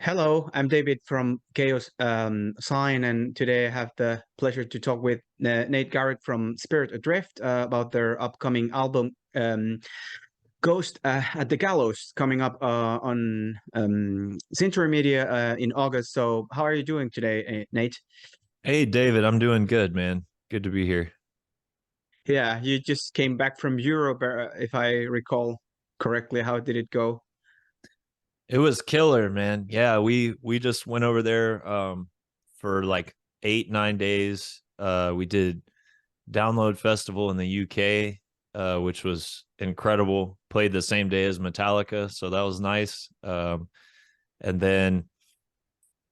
Hello, I'm David from Chaoszine, and today I have the pleasure to talk with Nate Garrett from Spirit Adrift about their upcoming album, Ghost at the Gallows, coming up on Century Media in August. So, how are you doing today, Nate? Hey, David, I'm doing good, man. Good to be here. Yeah, you just came back from Europe, if I recall correctly. How did it go? It was killer, man. Yeah, we just went over there for like 8, 9 days. We did Download Festival in the UK, which was incredible. Played the same day as Metallica, so that was nice. And then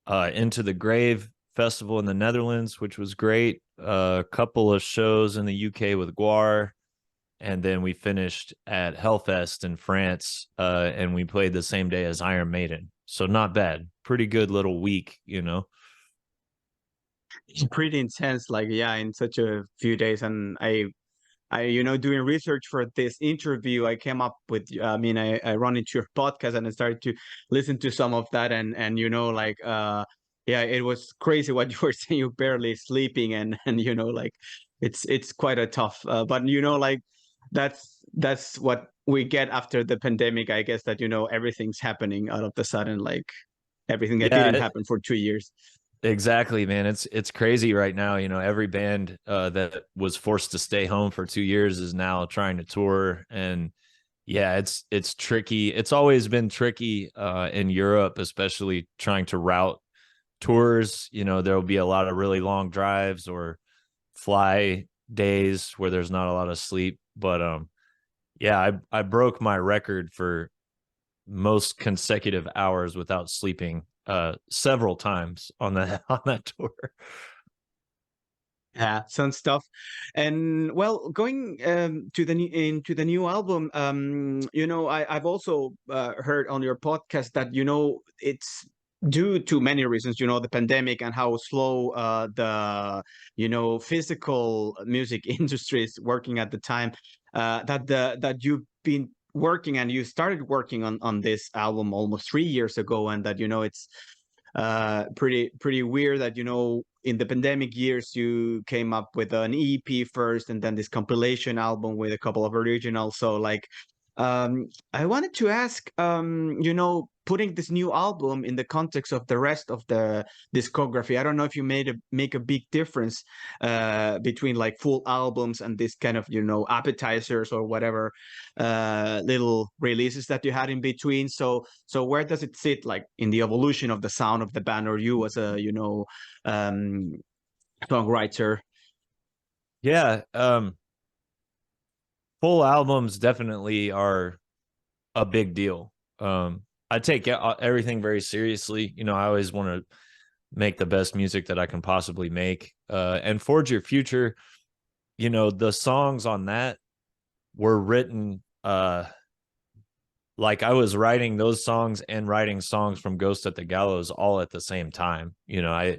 Into the Grave Festival in the Netherlands, which was great. A couple of shows in the UK with Guar, and then we finished at Hellfest in France, and we played the same day as Iron Maiden. So not bad. Pretty good little week. It's pretty intense, like yeah, in such a few days. And doing research for this interview, I came up with, I run into your podcast and I started to listen to some of that, and yeah, it was crazy what you were saying. You barely sleeping, and like it's quite a tough, but like that's what we get after the pandemic, I guess, that everything's happening out of the sudden, like everything that didn't Yeah, happen for 2 years. exactly, man. It's crazy right now. Every band that was forced to stay home for 2 years is now trying to tour, and yeah, it's tricky. It's always been tricky in Europe, especially trying to route tours. There will be a lot of really long drives or fly days where there's not a lot of sleep. But yeah, I broke my record for most consecutive hours without sleeping several times on that on that tour. Yeah, some stuff. And well, going to into the new album, I've also heard on your podcast that it's due to many reasons, the pandemic and how slow the physical music industry is working at the time, that you've been working, and you started working on this album almost 3 years ago, and that it's pretty weird that in the pandemic years you came up with an EP first, and then this compilation album with a couple of originals. So like, I wanted to ask, putting this new album in the context of the rest of the discography, I don't know if you make a big difference between like full albums and this kind of appetizers or whatever little releases that you had in between. So where does it sit, like in the evolution of the sound of the band, or you as a um songwriter? Yeah, full albums definitely are a big deal. I take everything very seriously. I always want to make the best music that I can possibly make. And Forge Your Future, the songs on that were written like I was writing those songs and writing songs from Ghost at the Gallows all at the same time. I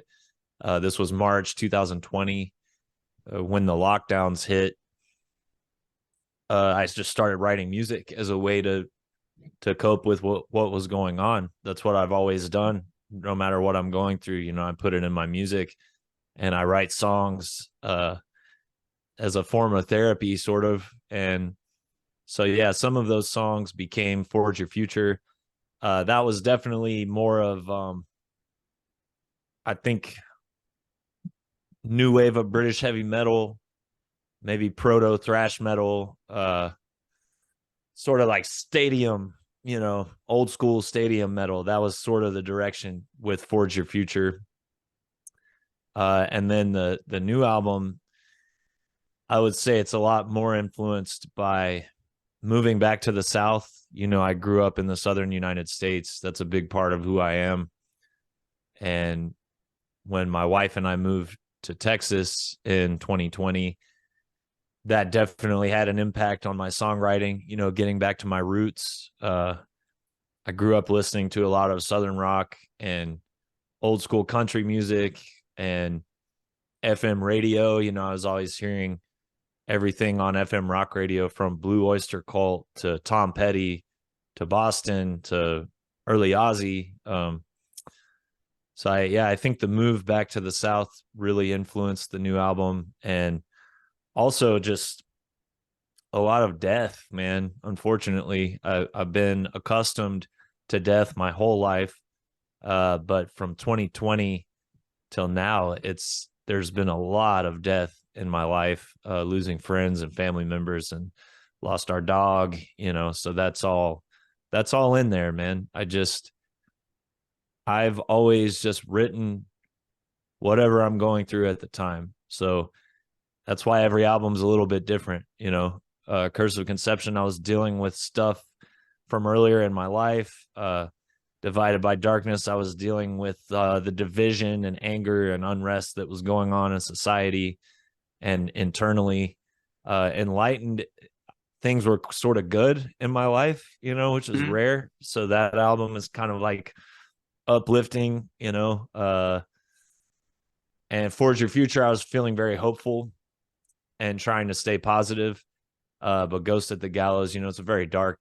this was March 2020 when the lockdowns hit. I just started writing music as a way to cope with what was going on. That's what I've always done. No matter what I'm going through, I put it in my music, and I write songs as a form of therapy, sort of. And so, yeah, some of those songs became Forge Your Future. That was definitely more of, I think, new wave of British heavy metal, maybe proto thrash metal, sort of like stadium, old school stadium metal. That was sort of the direction with Forge Your Future. And then the new album, I would say it's a lot more influenced by moving back to the South. I grew up in the Southern United States. That's a big part of who I am. And when my wife and I moved to Texas in 2020, that definitely had an impact on my songwriting, getting back to my roots. I grew up listening to a lot of Southern rock and old school country music and FM radio. I was always hearing everything on FM rock radio, from Blue Oyster Cult to Tom Petty to Boston to early Ozzy. So I think the move back to the South really influenced the new album, and also just a lot of death, man. Unfortunately, I've been accustomed to death my whole life, but from 2020 till now, there's been a lot of death in my life, losing friends and family members, and lost our dog. So that's all in there, man. I've always just written whatever I'm going through at the time. So that's why every album's a little bit different. Curse of Conception, I was dealing with stuff from earlier in my life. Divided by Darkness, I was dealing with the division and anger and unrest that was going on in society and internally. Enlightened, things were sort of good in my life, which is rare. So that album is kind of like uplifting, and Forge Your Future, I was feeling very hopeful and trying to stay positive. But Ghost at the Gallows, it's a very dark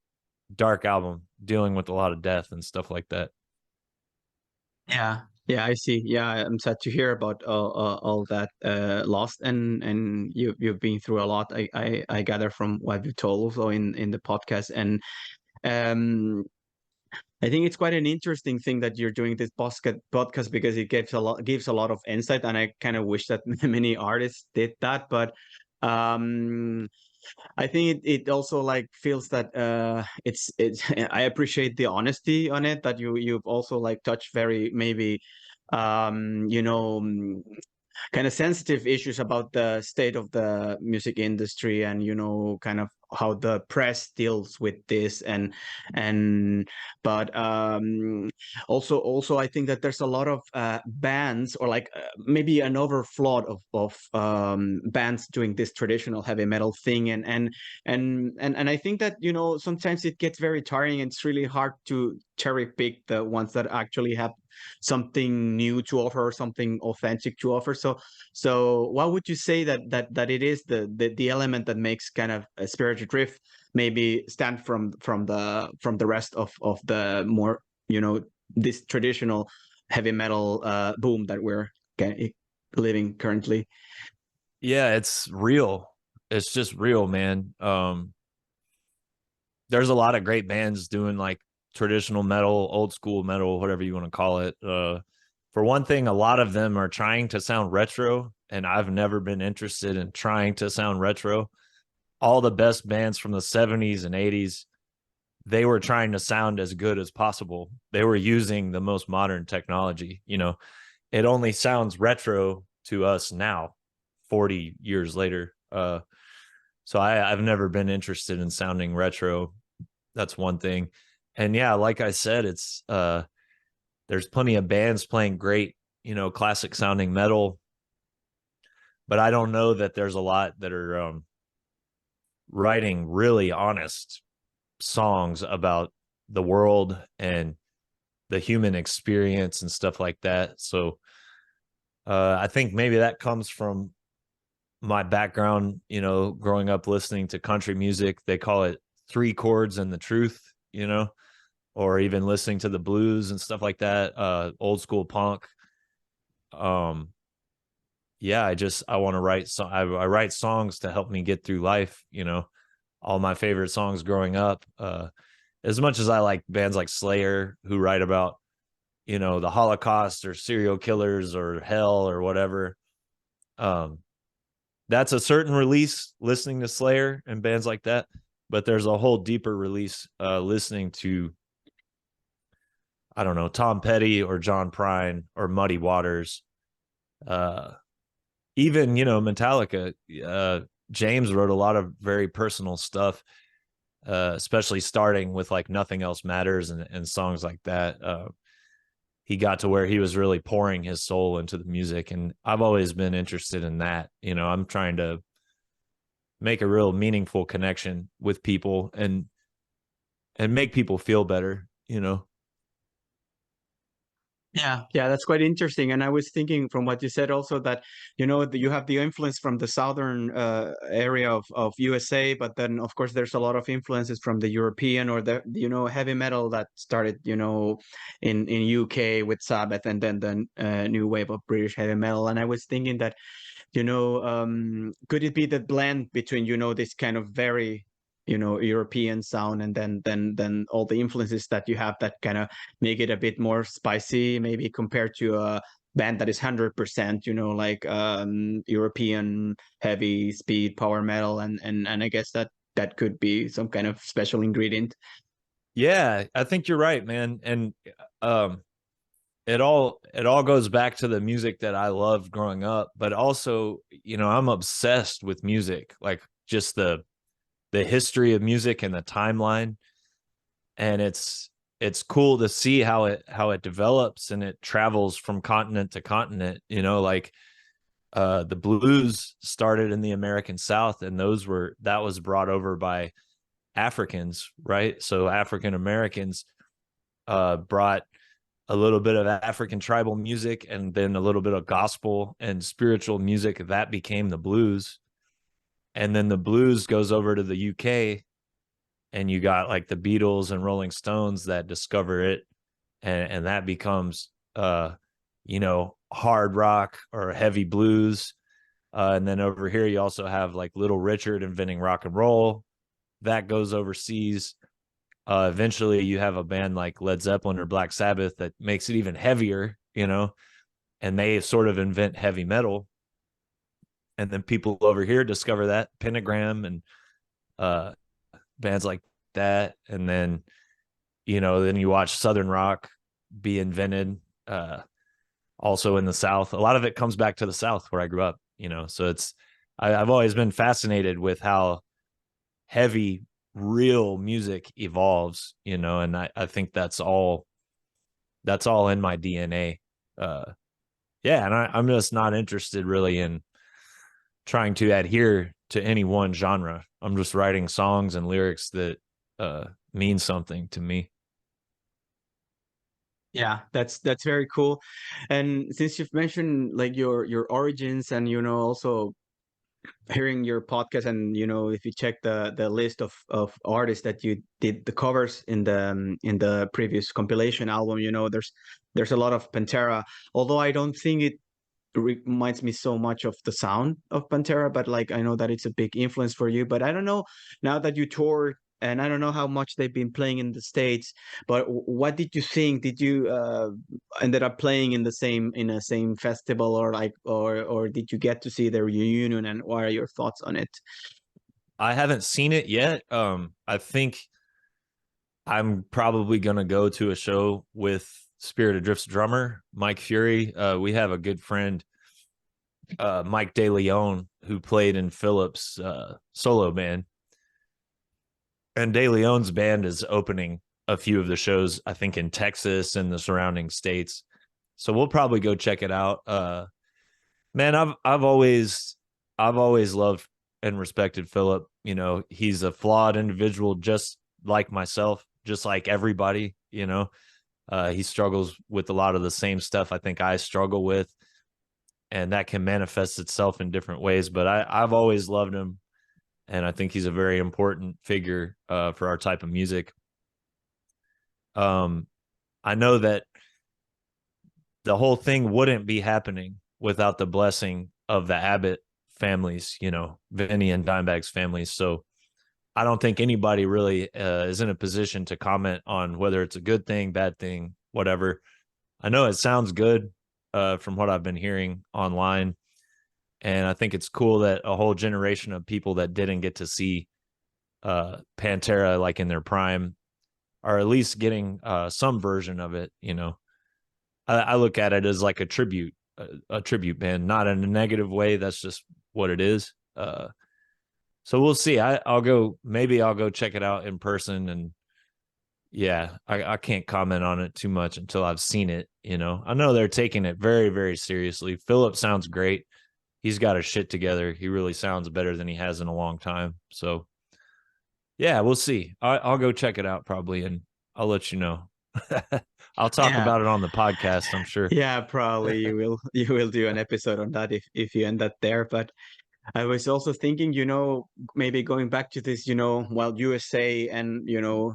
album, dealing with a lot of death and stuff like that. Yeah, I see. Yeah, I'm sad to hear about all that loss, and you've been through a lot. I gather from what you told also in the podcast, and um I think it's quite an interesting thing that you're doing this podcast, because it gives a lot of insight, and I kind of wish that many artists did that. But um, I think it also like feels that it's I appreciate the honesty on it, that you've also like touched very maybe kind of sensitive issues about the state of the music industry, and kind of how the press deals with this, and but also I think that there's a lot of bands, or like maybe an overflow of bands doing this traditional heavy metal thing, and I think that sometimes it gets very tiring, and it's really hard to cherry pick the ones that actually have something new to offer, or something authentic to offer. So what would you say that it is the element that makes kind of a Spiritual Drift maybe stand from the rest of the more this traditional heavy metal boom that we're living currently? Yeah, it's real. It's just real, man. There's a lot of great bands doing like traditional metal, old school metal, whatever you want to call it. For one thing, a lot of them are trying to sound retro, and I've never been interested in trying to sound retro. All the best bands from the 70s and 80s, they were trying to sound as good as possible. They were using the most modern technology. It only sounds retro to us now, 40 years later. So I've never been interested in sounding retro. That's one thing. And yeah, like I said, it's there's plenty of bands playing great, classic sounding metal, but I don't know that there's a lot that are writing really honest songs about the world and the human experience and stuff like that. So I think maybe that comes from my background, growing up listening to country music. They call it three chords and the truth, or even listening to the blues and stuff like that, old school punk. Yeah, I want to write. So I write songs to help me get through life. All my favorite songs growing up. As much as I like bands like Slayer, who write about, the Holocaust or serial killers or hell or whatever. That's a certain release, listening to Slayer and bands like that. But there's a whole deeper release, listening to, I don't know, Tom Petty or John Prine or Muddy Waters. Even, Metallica. James wrote a lot of very personal stuff, especially starting with like Nothing Else Matters and songs like that. He got to where he was really pouring his soul into the music, and I've always been interested in that. I'm trying to make a real meaningful connection with people and make people feel better. Yeah, that's quite interesting. And I was thinking from what you said also that, you know, you have the influence from the southern area of USA, but then of course there's a lot of influences from the European or the, you know, heavy metal that started, you know, in UK with Sabbath, and then the new wave of British heavy metal. And I was thinking that, you know, could it be the blend between, you know, this kind of very, you know, European sound, and then all the influences that you have that kind of make it a bit more spicy, maybe compared to a band that is 100%, you know, like European heavy speed power metal, and I guess that could be some kind of special ingredient. Yeah, I think you're right, man. And um it all goes back to the music that I loved growing up, but also, you know, I'm obsessed with music, like just the history of music and the timeline. And it's cool to see how it develops and it travels from continent to continent, you know, like the blues started in the American South, and that was brought over by Africans, right? So African Americans brought a little bit of African tribal music and then a little bit of gospel and spiritual music. That became the blues. And then the blues goes over to the UK, and you got like the Beatles and Rolling Stones that discover it. And that becomes, you know, hard rock or heavy blues. And then over here, you also have like Little Richard inventing rock and roll. That goes overseas. Eventually you have a band like Led Zeppelin or Black Sabbath that makes it even heavier, you know, and they sort of invent heavy metal. And then people over here discover that, Pentagram and uh, bands like that. And then, you know, then you watch Southern rock be invented, also in the South. A lot of it comes back to the South where I grew up, you know, so I've always been fascinated with how heavy real music evolves, you know, and I think that's all in my DNA. Yeah, and I'm just not interested really in trying to adhere to any one genre. I'm just writing songs and lyrics that mean something to me. Yeah, that's very cool. And since you've mentioned like your origins, and you know, also hearing your podcast, and you know, if you check the list of artists that you did the covers in the previous compilation album, you know, there's a lot of Pantera, although I don't think it reminds me so much of the sound of Pantera, but like I know that it's a big influence for you. But I don't know, now that you toured, and I don't know how much they've been playing in the States, but what did you think? Did you ended up playing in a same festival, or like, or did you get to see their reunion, and what are your thoughts on it? I haven't seen it yet. I think I'm probably gonna go to a show with Spirit Adrift's drummer, Mike Fury. We have a good friend, Mike De Leon, who played in Philip's solo band. And De Leon's band is opening a few of the shows, I think, in Texas and the surrounding states. So we'll probably go check it out. Man, I've always loved and respected Philip. You know, he's a flawed individual, just like myself, just like everybody. You know, he struggles with a lot of the same stuff I think I struggle with, and that can manifest itself in different ways. But I've always loved him, and I think he's a very important figure for our type of music. I know that the whole thing wouldn't be happening without the blessing of the Abbott families, you know, Vinny and Dimebag's families. So I don't think anybody really is in a position to comment on whether it's a good thing, bad thing, whatever. I know it sounds good from what I've been hearing online. And I think it's cool that a whole generation of people that didn't get to see Pantera like in their prime are at least getting some version of it. You know, I look at it as like a tribute band, not in a negative way. That's just what it is. So we'll see. Maybe I'll go check it out in person. And yeah, I can't comment on it too much until I've seen it. You know, I know they're taking it very, very seriously. Philip sounds great. He's got his shit together. He really sounds better than he has in a long time. So yeah, we'll see. I'll go check it out probably, and I'll let you know. I'll talk Yeah. about it on the podcast, I'm sure. Yeah, probably you will do an episode on that if you end up there. But I was also thinking, maybe going back to this, well, USA and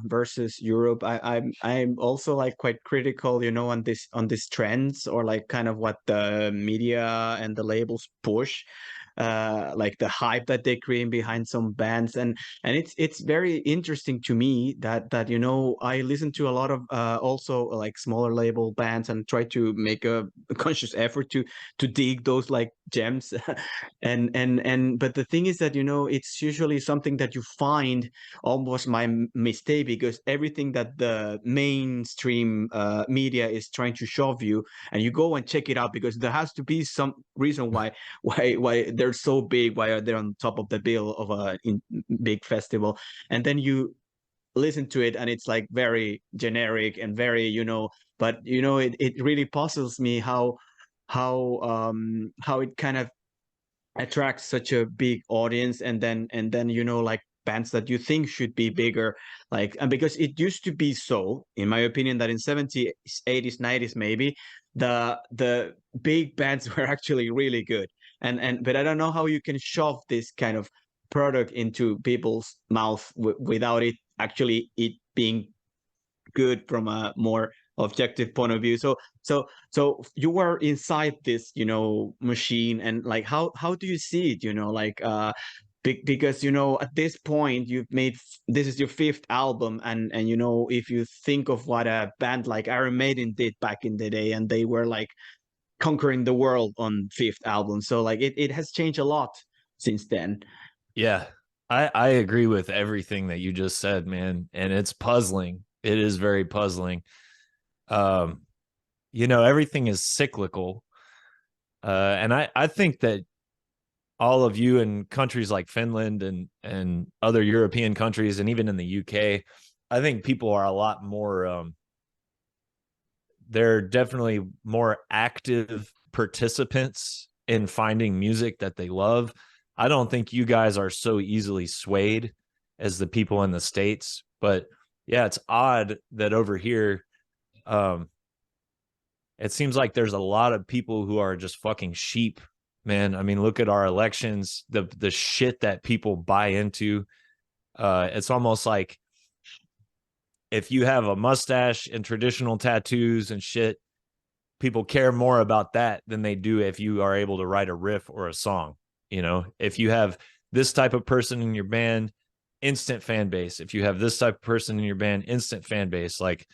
versus Europe. I'm also like quite critical, on this trends, or like kind of what the media and the labels push, like the hype that they create behind some bands, and it's very interesting to me that I listen to a lot of also like smaller label bands and try to make a conscious effort to dig those like gems. And but the thing is that it's usually something that you find almost my mistake, because everything that the mainstream media is trying to shove you, and you go and check it out, because there has to be some reason why they're so big, why are they on top of the bill of a big festival, and then you listen to it and it's like very generic and very but it really puzzles me how it kind of attracts such a big audience, and then like bands that you think should be bigger, like, and because it used to be so, in my opinion, that in 70s, 80s, 90s maybe the big bands were actually really good, and but I don't know how you can shove this kind of product into people's mouth without it actually it being good from a more objective point of view. So you were inside this machine, and like how do you see it, like because at this point you've made this is your fifth album, and if you think of what a band like Iron Maiden did back in the day, and they were like conquering the world on fifth album, so like it has changed a lot since then. Yeah, I agree with everything that you just said, man. And it's puzzling. It is very puzzling. Everything is cyclical. And I think that all of you in countries like Finland and other European countries, and even in the UK, I think people are a lot more, they're definitely more active participants in finding music that they love. I don't think you guys are so easily swayed as the people in the States, but yeah, it's odd that over here, it seems like there's a lot of people who are just fucking sheep, man. I mean, look at our elections, the shit that people buy into. It's almost like if you have a mustache and traditional tattoos and shit, people care more about that than they do if you are able to write a riff or a song. If you have this type of person in your band, instant fan base. If you have this type of person in your band, instant fan base. Like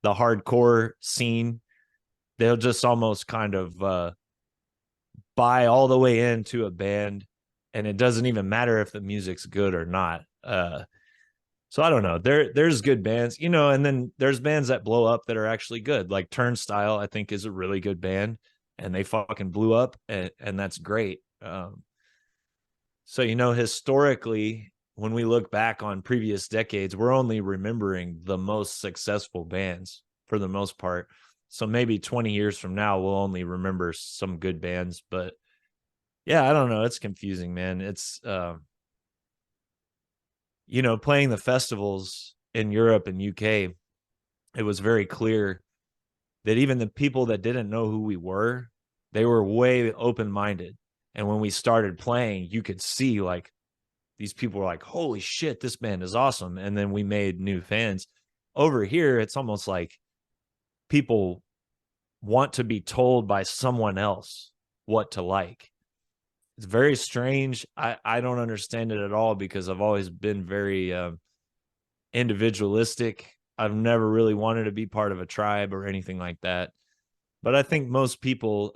the hardcore scene, they'll just almost kind of buy all the way into a band, and it doesn't even matter if the music's good or not. So I don't know. There's good bands, and then there's bands that blow up that are actually good. Like Turnstile, I think, is a really good band, and they fucking blew up, and that's great. So, historically, when we look back on previous decades, we're only remembering the most successful bands for the most part. So maybe 20 years from now, we'll only remember some good bands. But yeah, I don't know. It's confusing, man. It's, playing the festivals in Europe and UK, it was very clear that even the people that didn't know who we were, they were way open-minded. And when we started playing, you could see like these people were like, holy shit, this band is awesome. And then we made new fans. Over here, it's almost like people want to be told by someone else what to like. It's very strange. I don't understand it at all, because I've always been very individualistic. I've never really wanted to be part of a tribe or anything like that. But I think most people,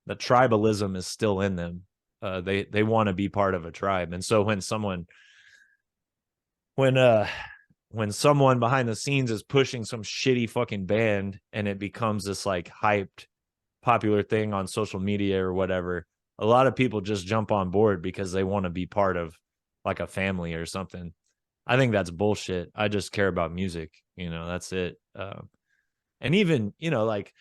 the tribalism is still in them. They want to be part of a tribe. And so when someone behind the scenes is pushing some shitty fucking band, and it becomes this like hyped popular thing on social media or whatever, a lot of people just jump on board because they want to be part of like a family or something. I think that's bullshit. I just care about music, that's it. And even, like,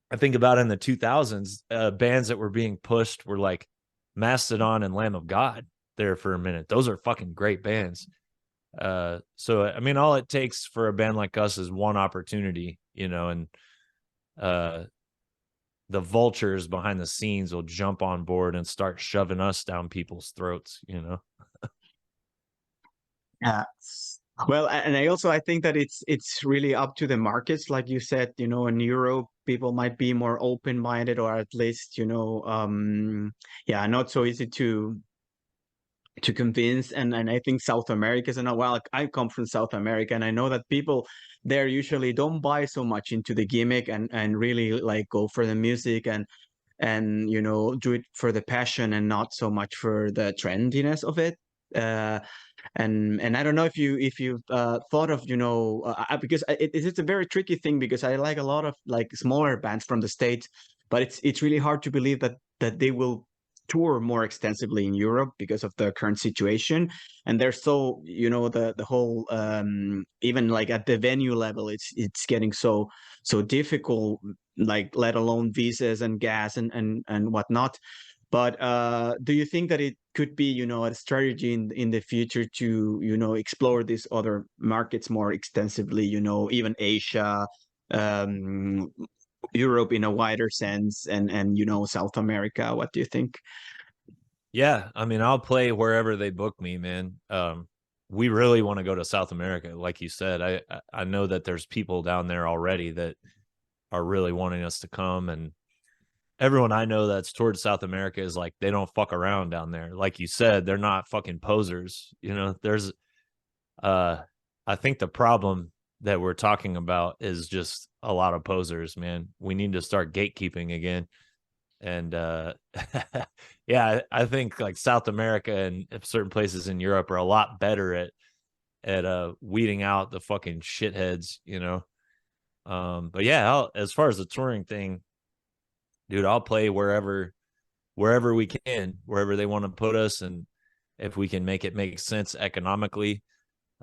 I think about in the 2000s, bands that were being pushed were like Mastodon and Lamb of God there for a minute. Those are fucking great bands. So I mean, all it takes for a band like us is one opportunity, you know, and uh the vultures behind the scenes will jump on board and start shoving us down people's throats, you know. Yeah. Well, and I think that it's really up to the markets, like you said. You know, in Europe, people might be more open-minded, or at least, you know, yeah, not so easy to convince. And I think South America is another. Well, I come from South America, and I know that people there usually don't buy so much into the gimmick, and really like go for the music, and you know, do it for the passion and not so much for the trendiness of it. uh and I don't know if you've thought of, you know, because it's a very tricky thing, because I like a lot of like smaller bands from the States, but it's really hard to believe that they will tour more extensively in Europe because of the current situation. And they're so, you know, the whole even like at the venue level, it's getting so difficult, like let alone visas and gas and whatnot. But do you think that it could be, you know, a strategy in the future to, you know, explore these other markets more extensively, you know, even Asia, um, Europe in a wider sense, and you know, South America? What do you think? Yeah, I mean, I'll play wherever they book me, man. We really want to go to South America, like you said. I know that there's people down there already that are really wanting us to come, and everyone I know that's towards South America is like they don't fuck around down there. Like you said, they're not fucking posers. You know, there's uh I think the problem that we're talking about is just a lot of posers, man. We need to start gatekeeping again. And yeah, I think like South America and certain places in Europe are a lot better at weeding out the fucking shitheads, you know. But yeah, as far as the touring thing, dude, I'll play wherever we can, wherever they want to put us, and if we can make it make sense economically.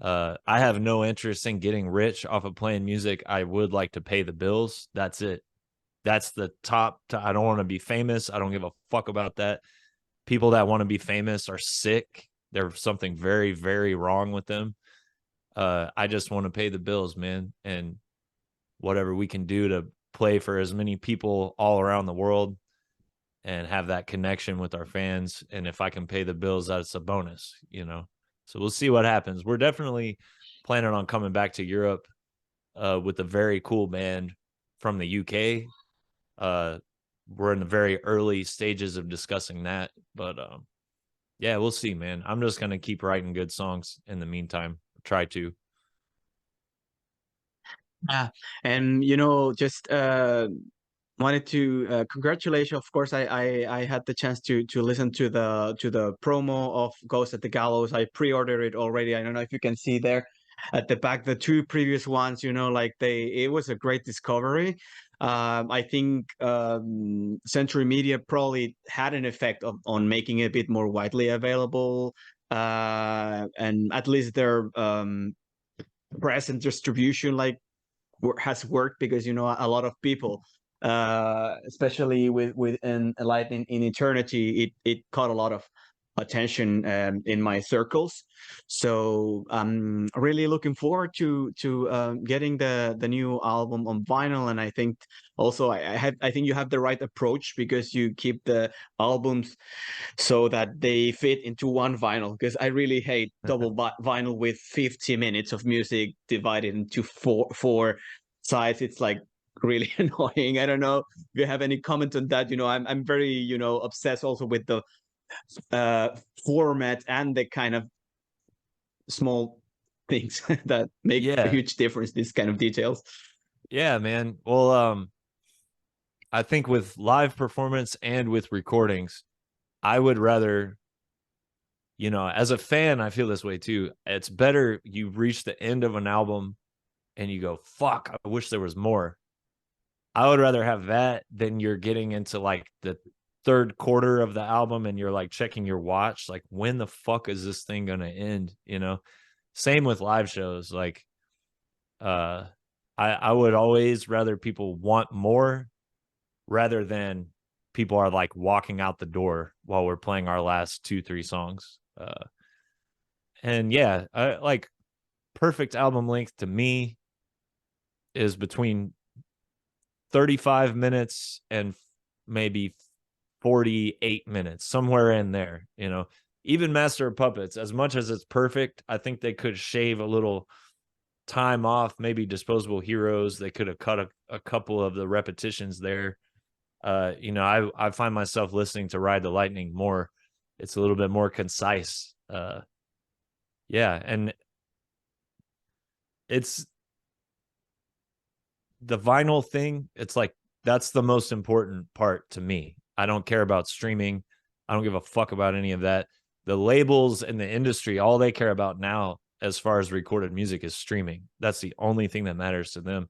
I have no interest in getting rich off of playing music. I would like to pay the bills. That's it. That's the top. I don't want to be famous. I don't give a fuck about that. People that want to be famous are sick. There's something very, very wrong with them. I just want to pay the bills, man, and whatever we can do to play for as many people all around the world and have that connection with our fans. And if I can pay the bills, that's a bonus, you know. So we'll see what happens. We're definitely planning on coming back to Europe with a very cool band from the UK. We're in the very early stages of discussing that, but yeah, we'll see, man. I'm just gonna keep writing good songs in the meantime. Try to. Yeah, and you know, just wanted to congratulate you. Of course, I had the chance to listen to the promo of Ghost at the Gallows. I pre-ordered it already. I don't know if you can see there at the back the two previous ones. You know, like it was a great discovery. I think Century Media probably had an effect on making it a bit more widely available, and at least their press and distribution like has worked, because you know a lot of people, especially with Light in Eternity, it caught a lot of attention in my circles. So I'm really looking forward to getting the new album on vinyl. And I think also I think you have the right approach, because you keep the albums so that they fit into one vinyl, because I really hate double vinyl with 50 minutes of music divided into four sides. It's like really annoying. I don't know if you have any comment on that. You know, I'm very, you know, obsessed also with the format and the kind of small things that make a Yeah, huge difference, these kind of details. yeah, man. Well, I think with live performance and with recordings, I would rather, you know, as a fan, I feel this way too. It's better you reach the end of an album and you go, fuck, I wish there was more. I would rather have that than you're getting into like the third quarter of the album and you're like checking your watch, like, when the fuck is this thing gonna end? You know, same with live shows. Like, uh, I would always rather people want more rather than people are like walking out the door while we're playing our last 2-3 songs. And yeah, I like perfect album length to me is between 35 minutes and maybe 48 minutes, somewhere in there. Even Master of Puppets, as much as it's perfect, I think they could shave a little time off. Maybe Disposable Heroes, they could have cut a couple of the repetitions there. I find myself listening to Ride the Lightning more. It's a little bit more concise. And it's the vinyl thing. It's like, that's the most important part to me. I don't care about streaming. I don't give a fuck about any of that. The labels and the industry, all they care about now as far as recorded music is streaming. That's the only thing that matters to them.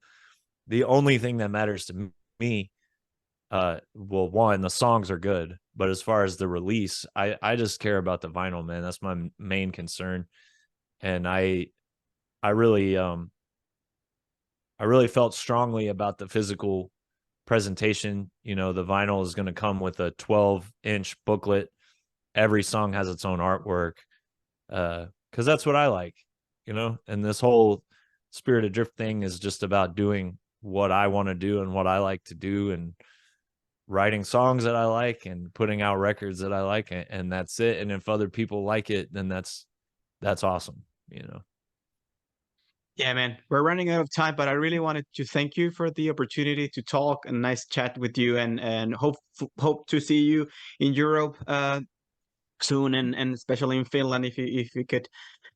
The only thing that matters to me, one, the songs are good, but as far as the release, I just care about the vinyl, man. That's my main concern. And I really felt strongly about the physical presentation. The vinyl is going to come with a 12-inch booklet. Every song has its own artwork, because that's what I like, and this whole Spirit Adrift thing is just about doing what I want to do and what I like to do, and writing songs that I like and putting out records that I like, and that's it. And if other people like it, then that's awesome. Yeah, man, we're running out of time, but I really wanted to thank you for the opportunity to talk, a nice chat with you, and hope to see you in Europe soon, and especially in Finland, if you could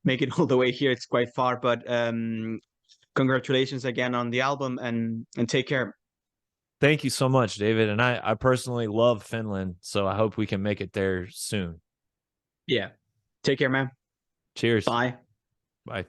make it all the way here. It's quite far, but congratulations again on the album, and take care. Thank you so much, David. And I personally love Finland, so I hope we can make it there soon. Yeah, take care, man. Cheers. Bye. Bye.